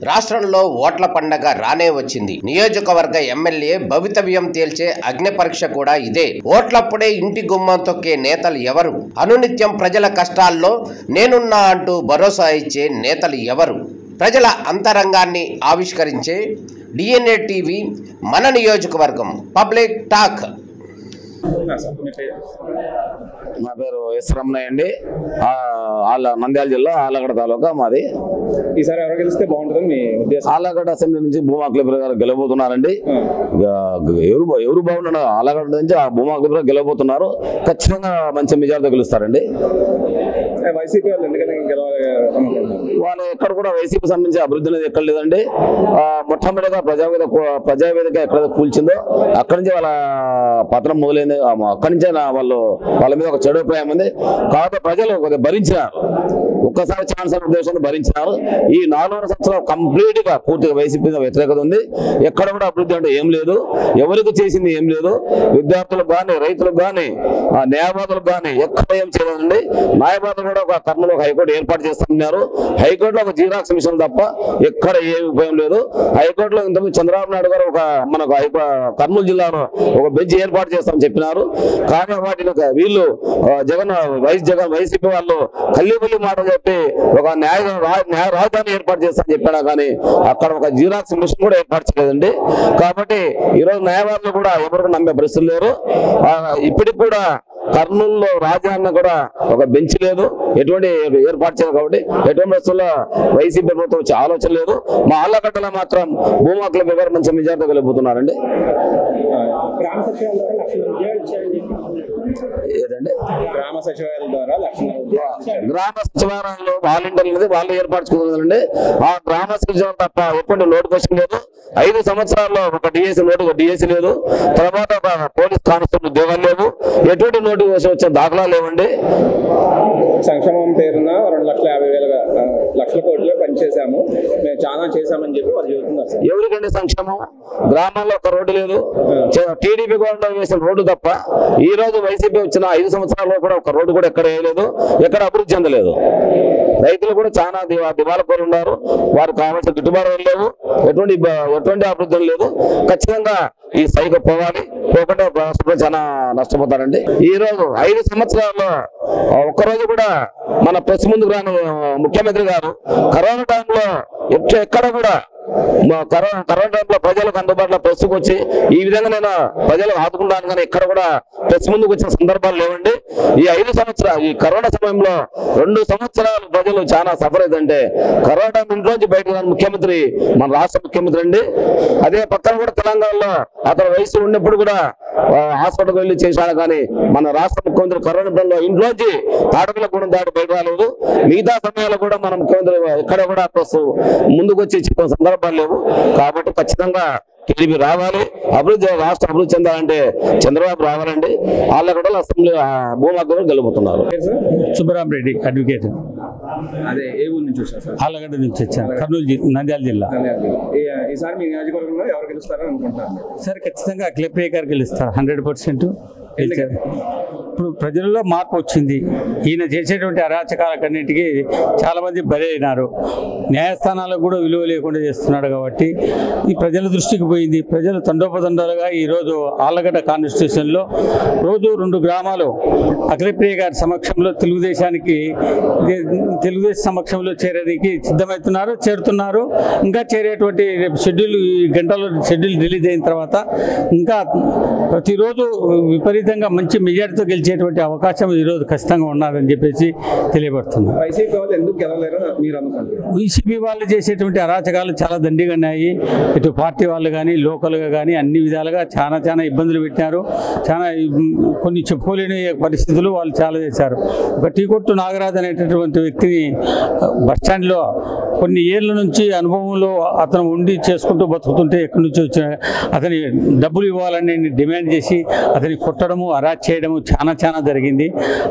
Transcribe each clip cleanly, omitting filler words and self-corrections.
రాష్ట్రంలో ఓట్ల పండగ రానే వచ్చింది. నియోజకవర్గ ఎమ్మెల్యే భవితవ్యం తేల్చే అగ్ని పరీక్ష కూడా ఇదే. ఓట్లప్పుడే ఇంటి గుమ్మం తొక్కే నేతలు ఎవరు? అనునిత్యం ప్రజల కష్టాల్లో నేనున్నా అంటూ భరోసా ఇచ్చే నేతలు ఎవరు? ప్రజల అంతరంగాన్ని ఆవిష్కరించే DNA టీవీ మన నియోజకవర్గం పబ్లిక్ టాక్. నా పేరు ఎస్ రమణయ్య అండి. నంద్యాల జిల్లా ఆలగడ్డ తాలూకా మాది. ఈసారి ఎవరు గెలిస్తే బాగుంటుందని మీ ఉద్దేశం? ఆలగడ్డ అసెంబ్లీ నుంచి భూమా అఖిలప్రియ గారు గెలవబోతున్నారండి. ఎవరు బాగున్నారు? ఆలగడ్డ నుంచి భూమా అఖిలప్రియ గారు గెలవబోతున్నారు. ఖచ్చితంగా మంచి మెజార్టీతో గెలుస్తారండి. వైసీపీ వాళ్ళు ఎందుకని గెలవాలి? వాళ్ళు ఎక్కడ కూడా వైసీపీ సంబంధించి అభివృద్ధి అనేది ఎక్కడ లేదండి. మొట్టమొదటిగా ప్రజావేదిక ఎక్కడ కూల్చిందో అక్కడి నుంచి వాళ్ళ పత్రం మొదలైంది. అక్కడి నుంచే వాళ్ళ మీద ఒక చెడు అభిప్రాయం ఉంది. కాబట్టి ప్రజలు కొద్దిగా భరించినారు. ఒక్కసారి ఛాన్స్ అనే ఉద్దేశాన్ని భరించినారు. ఈ 4 సంవత్సరాలు కంప్లీట్ గా పూర్తిగా వైసీపీ వ్యతిరేకత ఉంది. ఎక్కడ కూడా అభివృద్ధి అంటే ఏం లేదు. ఎవరికి చేసింది ఏం లేదు. విద్యార్థులకు కానీ, రైతులకు కానీ, న్యాయవాదులకు కానీ ఎక్కడ ఏం చేయలేదండి. న్యాయవాదులు కూడా ఒక కర్నూలు హైకోర్టు ఏర్పాటు చేస్తున్నారు. హైకోర్టులో ఒక జీరాక్స్ మిషన్ తప్ప ఎక్కడ ఏమి ఉపయోగం లేదు. హైకోర్టులో ఇంతకుముందు చంద్రబాబు నాయుడు గారు మనకు కర్నూలు జిల్లాలో ఒక బెంచ్ ఏర్పాటు చేస్తామని చెప్పినారు. కానీ వాటిని వీళ్ళు వైసీపీ వాళ్ళు కల్లిబల్లి మాట చెప్పి ఒక న్యాయ రాజధాని ఏర్పాటు చేస్తామని చెప్పినా కానీ అక్కడ ఒక జీరాక్స్ మిషన్ కూడా ఏర్పాటు చేయలేదండి. కాబట్టి ఈరోజు న్యాయవాదులు కూడా ఎవరికి నమ్మే పరిస్థితులు లేరు. ఇప్పటికి కూడా కర్నూలులో రాజధాని కూడా ఒక బెంచ్ లేదు, ఎటువంటి ఏర్పాటు చేయదు. కాబట్టి ఎటువంటి పరిస్థితుల్లో వైసీపీ ప్రభుత్వం వచ్చే ఆలోచన లేదు. మా ఆళ్ళగడ్డలో మాత్రం భూమా అఖిలప్రియ గారు మంచి మెజార్టీతో వెళ్ళిపోతున్నారండి. గ్రామ సచివాలయాల ద్వారా గ్రామ సచివాలయంలో వాలంటీర్లు అనేది వాళ్ళు ఏర్పరచుకుంటుందండి. ఆ గ్రామ సచివాలయం తప్ప ఎటువంటి నోటిఫికేషన్ లేదు. 5 సంవత్సరాల్లో ఒక డిఎస్సీ లేదు. తర్వాత ఒక పోలీస్ కానిస్టేబుల్ ఉద్యోగాలు లేవు. ఎటువంటి నోటిఫికేషన్ వచ్చే దాఖలా లేవండి. సంక్షేమం పేరున 2,50,000 కోట్లు పనిచేశాము, మేము చాలా చేశామని చెప్పి వాళ్ళు చెబుతున్నారు. ఎవరికండి సంక్షేమం? గ్రామాల్లో ఒక రోడ్డు లేదు. టీడీపీ గవర్నమెంట్ వేసిన రోడ్డు తప్ప ఈ రోజు వైసీపీ వచ్చిన 5 సంవత్సరాల్లో కూడా ఒక రోడ్డు కూడా ఎక్కడ వేయలేదు. ఎక్కడ అభివృద్ధి చెందలేదు. రైతులు కూడా చాలా దివాళకోరు ఉన్నారు. వారికి కావాల్సిన గిట్టుబాటు లేవు. ఎటువంటి అభివృద్ధి లేదు. ఖచ్చితంగా ఈ సైకి పోవాలి. పోకుండా రాష్ట్రంలో చాలా నష్టపోతారండి. ఈ రోజు 5 సంవత్సరాల్లో ఒక్కరోజు కూడా మన ప్రెస్ ముందుకు రాని ముఖ్యమంత్రి గారు కరోనా టైంలో ఎక్కడ కూడా కరోనా టైంలో ప్రజలకు అందుబాటులో ప్రెస్కు వచ్చి ఈ విధంగా నేను ప్రజలకు ఆదుకుంటాను కానీ ఎక్కడ కూడా ప్రెస్ ముందుకు వచ్చిన సందర్భాలు లేవండి. ఈ 5 సంవత్సరాలు ఈ కరోనా సమయంలో 2 సంవత్సరాలు ప్రజలు చాలా సఫర్ అయిందంటే కరోనా ఇంట్లోంచి బయటకు రాని ముఖ్యమంత్రి మన రాష్ట్ర ముఖ్యమంత్రి అండి. అదే పక్కన కూడా తెలంగాణలో అతను వయసు ఉన్నప్పుడు కూడా హాస్పిటల్కి వెళ్ళి చేశాడు. కానీ మన రాష్ట్ర ముఖ్యమంత్రి కరోనా టైంలో ఇంట్లోంచి తాడపిల్ల కూడా దాటి బయట రాలేదు. మిగతా సమయాల్లో కూడా మన ముఖ్యమంత్రి ఎక్కడ కూడా ముందుకు వచ్చి చెప్పిన సందర్భాలు లేవు. కాబట్టి ఖచ్చితంగా టీడీపీ రావాలి. రాష్ట్ర అభివృద్ధి చెందాలంటే చంద్రబాబు రావాలండి. ఆళ్ళగడ్డలో అసెంబ్లీ భూమా అఖిలప్రియ గెలుపుతున్నారు. సుబ్బరామరెడ్డి అడ్వకేట్. అదే ఏ ఊరు నుంచి వచ్చారు సార్? ఆళ్ళగడ్డ నుంచి వచ్చాను, కర్నూలు నంద్యాల జిల్లా. ఈసారి మీ నియోజకవర్గంలో ఎవరు గెలుస్తారని అనుకుంటారు? సార్ ఖచ్చితంగా అఖిలప్రియ గారు గెలుస్తారు. 100% గెలిచారు. ఇప్పుడు ప్రజల్లో మార్పు వచ్చింది. ఈయన చేసేటువంటి అరాచకాలకన్నిటికీ చాలామంది బలి అయినారు. న్యాయస్థానాలకు కూడా విలువ లేకుండా చేస్తున్నాడు. కాబట్టి ఈ ప్రజల దృష్టికి పోయింది. ప్రజలు తండోపతండాలుగా ఈరోజు ఆళ్ళగడ్డ కాన్స్టిట్యూషన్లో రోజు 2 గ్రామాలు అఖిలప్రియ గారి సమక్షంలో తెలుగుదేశం సమక్షంలో చేరేందుకు చేరుతున్నారు. ఇంకా చేరేటువంటి షెడ్యూల్ ఈ గంటలో షెడ్యూల్ రిలీజ్ అయిన తర్వాత ఇంకా ప్రతిరోజు విపరీతంగా మంచి మెజార్టీతో గెలిచేటువంటి అవకాశం ఈరోజు ఖచ్చితంగా ఉన్నదని చెప్పేసి తెలియబడుతుంది. వైసీపీ వాళ్ళు ఎందుకు గెలవలేరు మీరు అనుకుంటున్నారు? వైసీపీ వాళ్ళు చేసేటువంటి అరాచకాలు చాలా దండిగా ఉన్నాయి. ఇటు పార్టీ వాళ్ళు కానీ లోకల్గా కానీ అన్ని విధాలుగా చాలా ఇబ్బందులు పెట్టినారు. కొన్ని చెప్పుకోలేని పరిస్థితులు వాళ్ళు చాలా చేశారు. ఒక టీకొట్టు నాగరాజు అనేటటువంటి వ్యక్తిని బస్టాండ్లో కొన్ని ఏళ్ళ నుంచి అనుభవంలో అతను ఉండి చేసుకుంటూ బతుకుతుంటే ఎక్కడి నుంచి వచ్చిన అతని డబ్బులు ఇవ్వాలని డిమాండ్ చేసి అతని కొట్టడము అరాచ్ చేయడము చాలా జరిగింది.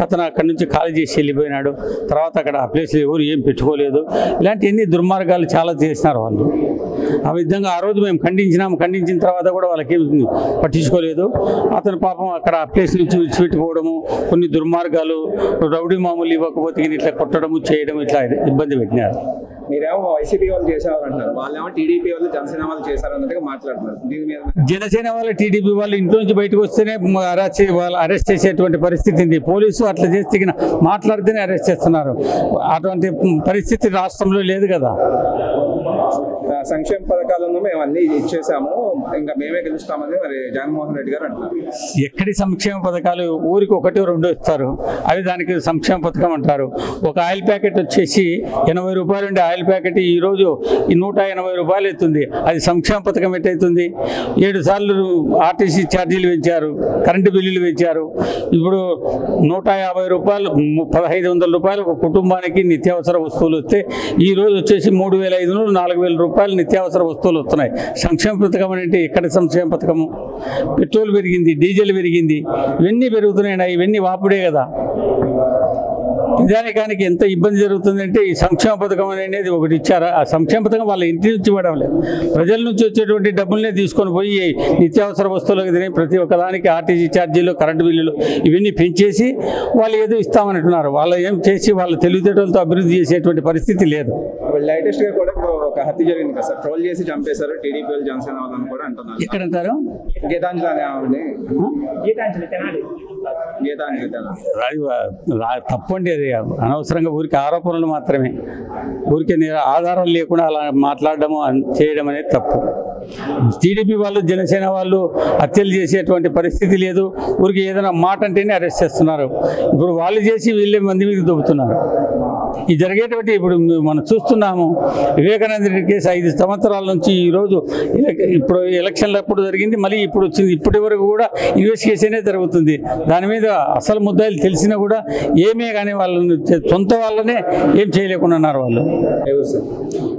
అతను అక్కడి నుంచి ఖాళీ చేసి వెళ్ళిపోయినాడు. తర్వాత అక్కడ ఆ ప్లేస్లో ఎవరు ఏం పెట్టుకోలేదు. ఇలాంటి ఎన్ని దుర్మార్గాలు చాలా చేసినారు వాళ్ళు. ఆ విధంగా ఆ రోజు మేము ఖండించిన తర్వాత కూడా వాళ్ళకి పట్టించుకోలేదు. అతను పాపం అక్కడ ఆ ప్లేస్ నుంచి విడిచిపెట్టుకోవడము, కొన్ని దుర్మార్గాలు, రౌడీ మామూలు ఇవ్వకపోతే ఇట్లా కొట్టడము చేయడం ఇట్లా ఇబ్బంది పెట్టినారు. మీరేమో వైసీపీ వాళ్ళు చేసేవారు అంటారు, వాళ్ళేమో టీడీపీ వాళ్ళు జనసేన వాళ్ళు చేశారు అన్నట్టుగా మాట్లాడుతున్నారు. దీని మీద జనసేన వాళ్ళు టీడీపీ వాళ్ళు ఇంట్లో నుంచి బయటకు వస్తేనే వాళ్ళు అరెస్ట్ చేసేటువంటి పరిస్థితి ఉంది. పోలీసు అట్లా చేస్తే మాట్లాడితేనే అరెస్ట్ చేస్తున్నారు. అటువంటి పరిస్థితి రాష్ట్రంలో లేదు కదా. సంక్షేమ పథకాలను మేము అన్ని ఇచ్చేసాము, ఇంకా మేమే గెలుస్తామని మరి జగన్మోహన్ రెడ్డి గారు అంటున్నారు. ఎక్కడి సంక్షేమ పథకాలు ఊరికి 1-2 ఇస్తారు, అవి దానికి సంక్షేమ పథకం అంటారు. ఒక ఆయిల్ ప్యాకెట్ వచ్చేసి 80 రూపాయలు ఉండే ఆయిల్ ప్యాకెట్ ఈరోజు 180 రూపాయలు అవుతుంది. అది సంక్షేమ పథకం ఎట్టయితుంది? 7 సార్లు ఆర్టీసీ ఛార్జీలు పెంచారు, కరెంటు బిల్లులు పెంచారు. ఇప్పుడు 150 రూపాయలు 1500 రూపాయలు ఒక కుటుంబానికి నిత్యావసర వస్తువులు వస్తే ఈరోజు వచ్చేసి 3500 4000 రూపాయలు నిత్యావసర వస్తువులు వస్తున్నాయి. సంక్షేమ పథకం అంటే ఎక్కడ సంక్షేమ పథకము? పెట్రోల్ పెరిగింది, డీజిల్ పెరిగింది, ఇవన్నీ పెరుగుతున్నాయి. ఇవన్నీ వాపుడే కదా. ప్రజానికానికి ఎంత ఇబ్బంది జరుగుతుందంటే ఈ సంక్షేమ పథకం అనేది ఒకటి ఇచ్చారా, ఆ సంక్షేమ పథకం వాళ్ళ ఇంటి నుంచి ఇవ్వడం లేదు, ప్రజల నుంచి వచ్చేటువంటి డబ్బుల్నే తీసుకొని పోయి నిత్యావసర వస్తువులకు తినే ప్రతి ఒక్కదానికి ఆర్టీసీ ఛార్జీలు, కరెంటు బిల్లులు ఇవన్నీ పెంచేసి వాళ్ళు ఏదో ఇస్తామంటున్నారు. వాళ్ళు ఏం చేసి వాళ్ళ తెలివితేటలతో అభివృద్ధి చేసేటువంటి పరిస్థితి లేదు. లేటెస్ట్ గా కూడా ఒక హత్య జరిగింది కదా సార్, ట్రోల్ చేసి చంపేశారు టీడీపీ వాళ్ళు జనసేన వాళ్ళని కూడా అంటున్నారు. ఎక్కడంటారు? గీతాంజలి అనే ఆవిడని, తప్పండి. అది అనవసరంగా ఊరికి ఆరోపణలు మాత్రమే, ఊరికి ఆధారం లేకుండా అలా మాట్లాడడం చేయడం అనేది తప్పు. టీడీపీ వాళ్ళు జనసేన వాళ్ళు హత్యలు చేసేటువంటి పరిస్థితి లేదు. ఊరికి ఏదైనా మాట అంటేనే అరెస్ట్ చేస్తున్నారు. ఇప్పుడు వాళ్ళు చేసి వీళ్ళే మంది మీద దొబ్బుతున్నారు. ఇది జరిగేటువంటి ఇప్పుడు మనం చూస్తున్నాము. వివేకానంద రెడ్డి కేసు 5 సంవత్సరాల నుంచి ఈరోజు ఇప్పుడు ఎలక్షన్లు అప్పుడు జరిగింది, మళ్ళీ ఇప్పుడు వచ్చింది. ఇప్పటి వరకు కూడా ఇన్వెస్టిగేషనే జరుగుతుంది. దాని మీద అసలు ముద్దాయిలు తెలిసినా కూడా ఏమే కానీ వాళ్ళని సొంత వాళ్ళనే ఏం చేయలేకుండా ఉన్నారు వాళ్ళు.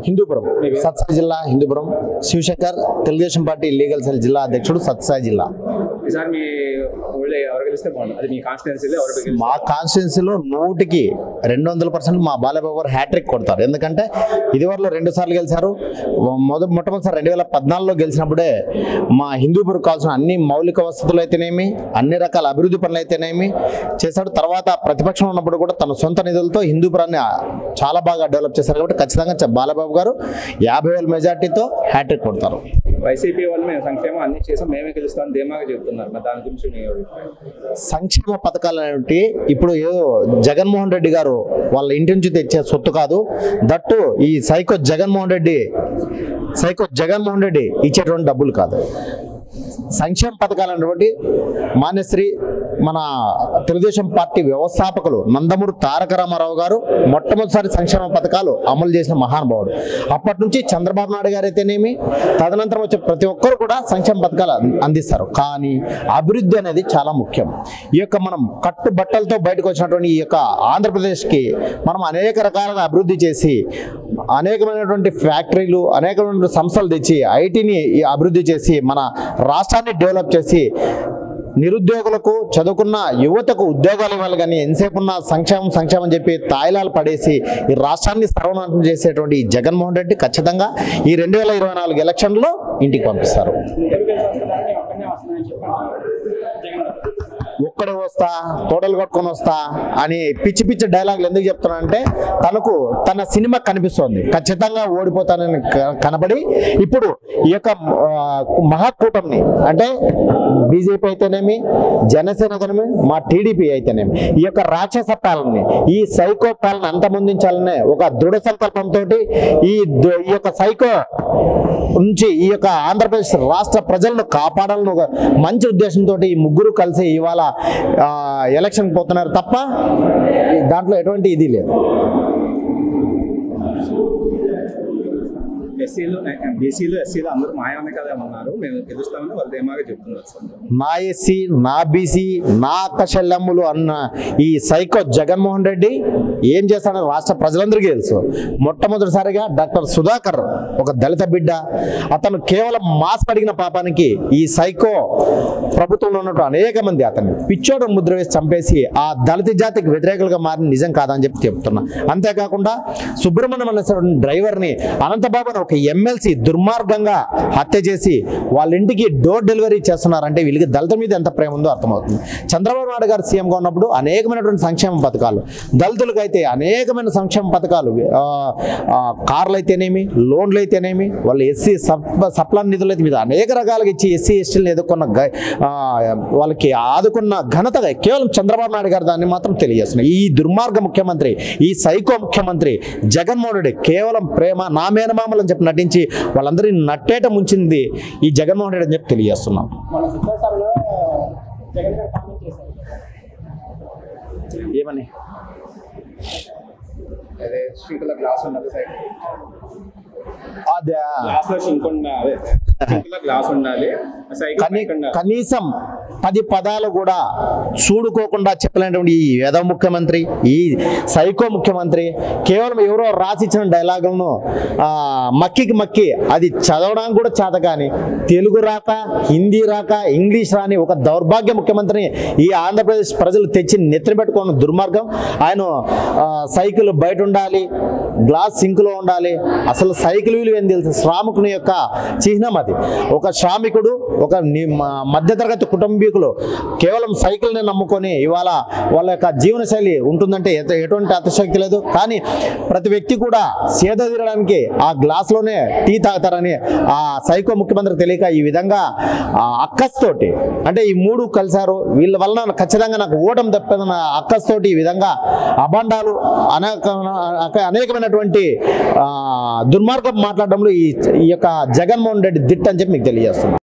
హిందూపురం, సత్సాయి జిల్లా Hindupur. Shivashankar, Telugu Desam party legal cell జిల్లా అధ్యక్షుడు, సత్సాయి జిల్లా. ఈసారి మీ ఊళ్ళో ఎవరు గెలిస్తే బాగుంటుంది? అది మీ కాన్స్టిట్యున్సీలో ఎవరు గెలిస్తే? మా కాన్స్టిట్యున్సీలో 100% మా బాలబాబు గారు హ్యాట్రిక్ కొడతారు. ఎందుకంటే ఇదివరలో 2 సార్లు గెలిచారు. మొట్టమొదటిసారి 2014లో గెలిచినప్పుడే మా హిందూపురం కావాల్సిన అన్ని మౌలిక వసతులు అయితేనేమి, అన్ని రకాల అభివృద్ధి పనులు అయితేనేమి చేశాడు. తర్వాత ప్రతిపక్షం ఉన్నప్పుడు కూడా తన సొంత నిధులతో హిందూపురాన్ని చాలా బాగా డెవలప్ చేశారు. కాబట్టి ఖచ్చితంగా బాలబాబు గారు 50,000 మెజార్టీతో హ్యాట్రిక్ కొడతారు. వైసీపీ వాళ్ళు మేము సంక్షేమం అన్ని చేసాం, మేమే గెలుస్తామని ధీమాగా చెప్తున్నారు. దాని గురించి సంక్షేమ పథకాలు అనేవి ఇప్పుడు ఏదో జగన్మోహన్ రెడ్డి గారు వాళ్ళ ఇంటి నుంచి తెచ్చే సొత్తు కాదు. దట్టు ఈ సైకో జగన్మోహన్ రెడ్డి ఇచ్చేటువంటి డబ్బులు కాదు. సంక్షేమ పథకాలు అనేటువంటి మాన్యశ్రీ మన తెలుగుదేశం పార్టీ వ్యవస్థాపకులు నందమూరి తారక రామారావు గారు మొట్టమొదటిసారి సంక్షేమ పథకాలు అమలు చేసిన మహానుభావుడు. అప్పటి నుంచి చంద్రబాబు నాయుడు గారు అయితేనేమి, తదనంతరం వచ్చే ప్రతి ఒక్కరు కూడా సంక్షేమ పథకాలు అందిస్తారు. కానీ అభివృద్ధి అనేది చాలా ముఖ్యం. ఈ యొక్క మనం కట్టుబట్టలతో బయటకు వచ్చినటువంటి ఈ యొక్క ఆంధ్రప్రదేశ్కి మనం అనేక రకాలుగా అభివృద్ధి చేసి అనేకమైనటువంటి ఫ్యాక్టరీలు, అనేకమైనటువంటి సంస్థలు తెచ్చి ఐటీని అభివృద్ధి చేసి మన రాష్ట్రాన్ని డెవలప్ చేసి నిరుద్యోగులకు, చదువుకున్న యువతకు ఉద్యోగాలు ఇవ్వాలి. కానీ ఎంతసేపు ఉన్న సంక్షేమం చెప్పి తాయిలాలు పడేసి ఈ రాష్ట్రాన్ని సర్వనాశనం చేసేటువంటి ఈ జగన్మోహన్ రెడ్డి ఖచ్చితంగా ఈ 2024 ఎలక్షన్లో ఇంటికి పంపిస్తారు. ఒక్కడే వస్తా, తోటలు కట్టుకొని వస్తా అని పిచ్చి పిచ్చి డైలాగులు ఎందుకు చెప్తున్నానంటే తనకు తన సినిమా కనిపిస్తోంది, ఖచ్చితంగా ఓడిపోతానని కనబడి ఇప్పుడు ఈ యొక్క మహాకూటమిని అంటే బీజేపీ అయితేనేమి, జనసేన అయితేనేమి, మా టీడీపీ అయితేనేమి ఈ యొక్క రాక్షస పాలనని, ఈ సైకో పాలన అంతమొందించాలనే ఒక దృఢ సంకల్పంతో ఈ యొక్క సైకో నుంచి ఈ యొక్క ఆంధ్రప్రదేశ్ రాష్ట్ర ప్రజలను కాపాడాలని ఒక మంచి ఉద్దేశంతో ఈ ముగ్గురు కలిసి ఇవాళ ఎలక్షన్ పోతున్నారు తప్ప దాంట్లో ఎటువంటి ఇది లేదు. ఎస్సీలు, బీసీలు, ఎస్సీలు అందరూ మాయాన్ని కదా అన్నారు, మేము గెలుస్తామని వాళ్ళు ధీమాగా చెప్తున్నారు. నా ఎస్సీ, నా బీసీ, నా అక్క చెల్లెమ్ములు అన్న ఈ సైకో జగన్మోహన్ రెడ్డి ఏం చేస్తాడని రాష్ట్ర ప్రజలందరికీ తెలుసు. మొట్టమొదటిసారిగా డాక్టర్ సుధాకర్ ఒక దళిత బిడ్డ, అతను కేవలం మాస్ అడిగిన పాపానికి ఈ సైకో ప్రభుత్వంలో ఉన్నట్టు అనేక మంది అతన్ని పిచ్చోడు ముద్ర వేసి చంపేసి ఆ దళిత జాతికి వ్యతిరేకులుగా మారిన నిజం కాదని చెప్తున్నా. అంతేకాకుండా సుబ్రహ్మణ్యం అనే డ్రైవర్ని అనంతబాబుని ఒక ఒక ఎమ్మెల్సీ దుర్మార్గంగా హత్య చేసి వాళ్ళ ఇంటికి డోర్ డెలివరీ చేస్తున్నారంటే వీళ్ళకి దళితుల మీద ఎంత ప్రేమ ఉందో అర్థమవుతుంది. చంద్రబాబు నాయుడు గారు సీఎంగా ఉన్నప్పుడు అనేకమైనటువంటి సంక్షేమ పథకాలు, దళితులకైతే అనేకమైన సంక్షేమ పథకాలు, కార్లు అయితేనేమి, లోన్లు అయితేనేమి, వాళ్ళు ఎస్సీ సప్లాన్ నిధులు అయితే మీద అనేక రకాలుగా ఇచ్చి ఎస్సీ ఎస్టీలను ఎదుర్కొన్న వాళ్ళకి ఆదుకున్న ఘనత కేవలం చంద్రబాబు నాయుడు గారు దాన్ని మాత్రం తెలియజేస్తున్నారు. ఈ దుర్మార్గ ముఖ్యమంత్రి, ఈ సైకో ముఖ్యమంత్రి జగన్మోహన్ రెడ్డి కేవలం ప్రేమ నా మేనమామలు అని చెప్పి నటించి వాళ్ళందరినీ నట్టేట ముంచింది ఈ జగన్మోహన్ రెడ్డి అని చెప్పి తెలియజేస్తున్నాం. ఏమని గ్లాస్ ఉన్నది సైడ్ అదే గ్లాస్ ఉండాలి. కనీసం 10 పదాలు కూడా చూడుకోకుండా చెప్పలేనటువంటి ఈ వేద ముఖ్యమంత్రి, ఈ సైకో ముఖ్యమంత్రి కేవలం ఎవరో రాసిచ్చిన డైలాగులను మక్కి అది చదవడానికి కూడా చేత కానీ, తెలుగు రాక, హిందీ రాక, ఇంగ్లీష్ రాని ఒక దౌర్భాగ్య ముఖ్యమంత్రిని ఈ ఆంధ్రప్రదేశ్ ప్రజలు తెచ్చి నెత్తిన పెట్టుకోవడం దుర్మార్గం. ఆయన సైకిల్ బయట ఉండాలి, గ్లాస్ సింకులో ఉండాలి. అసలు సైకిల్ విలువ ఏం తెలుసు? శ్రామికుని యొక్క చిహ్నం అది. ఒక శ్రామికుడు, ఒక మధ్యతరగతి కుటుంబీకులు కేవలం సైకిల్ని నమ్ముకొని ఇవాళ వాళ్ళ యొక్క జీవనశైలి ఉంటుందంటే ఎటువంటి అతిశక్తి లేదు. కానీ ప్రతి వ్యక్తి కూడా సేద తీరడానికి ఆ గ్లాస్లోనే టీ తాగుతారని ఆ సైకో ముఖ్యమంత్రి తెలియక ఈ విధంగా అక్కస్తోటి, అంటే ఈ మూడు కలిశారు, వీళ్ళ వలన ఖచ్చితంగా నాకు ఓటమి తప్పదన్న అక్కస్తోటి ఈ విధంగా అభండాలు అనేకమైనటువంటి దుర్మార్గం మాట్లాడడంలో ఈ యొక్క జగన్మోహన్ రెడ్డి దిట్ట అని చెప్పి మీకు తెలియజేస్తున్నాను.